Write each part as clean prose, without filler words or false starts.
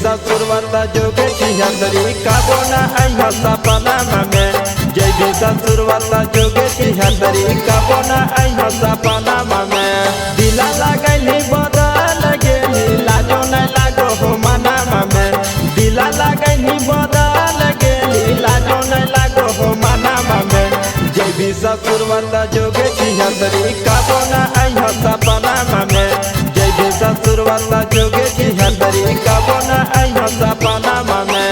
ससुरवता जोगे छिहत्तरी कबो न आइह सपना में। जय भी ससुरवता जोगे छिहत्तरी कबो न आइह सपना में। दिला लगैली बदल गेली लाजो न लागो हो मना में। दिला लगैली बदल गेली लाजो न लागो हो मना में। जय भी ससुरवता जोगे छिहत्तरी कबो न आइह सपना में। जय भी ससुरवता जोगे छिहत्तरी कबो न आइह सपना में।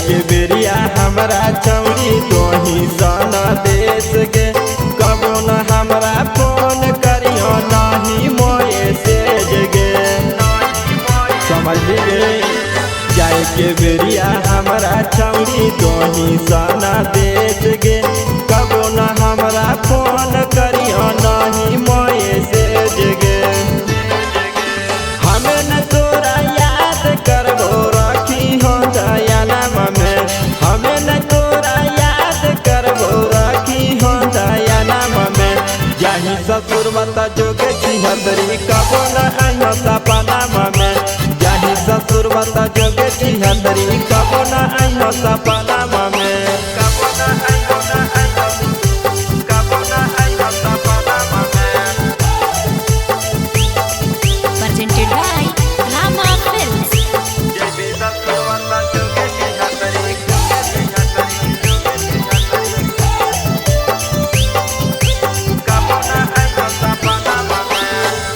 के बेरिया हमरा चौड़ी तोही सन देश के कबो न हमरा फोन करियो नहीं मोए सेज गे समझ गे। जाए के बेरिया हमरा चौड़ी तोही सन देश गे कबो न हमरा फोन करियो नहीं मोए सेज गे। हमें न तोरा याद करबो रखी हो दयाना में। हमें न तोरा याद करबो रखी हो दयाना में। जाहि ससुरवता जोगे छिहत्तरी कबो न आइह सपना में। जाहि ससुरवता जोगे छिहत्तरी कबो न आइह सपना में। Presented by Rama Films.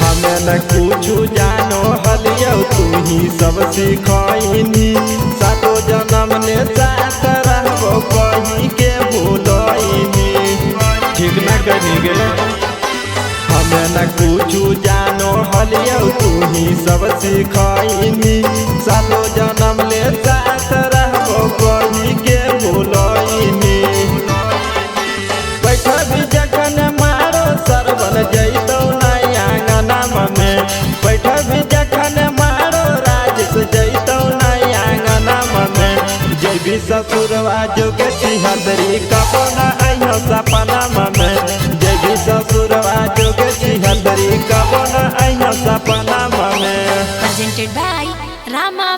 हमें न कुछ जानो हलियो तू ही सब सिखैनी। सातो जन्म ने साथ रहबो कहीं के भूलैनी। ठीक न कनी गे। हमें न कुछ जानो हलियो तू ही सब सिखैनी। सातो जन्म ले साथ रहबो कहीं के भूलैनी। बैठा भी जखन मारो सरबन जैतौ नहीं आंगना में। बैठा भी जखन मारो राजेश जैतौ नहीं आंगना में। जय भी ससुरवा जोगे छिहत्तरी कबो न आइह सपना में। जय भी ससुरवा जोगे छिहत्तरी कबो न आइह सपना में। Presented by Rama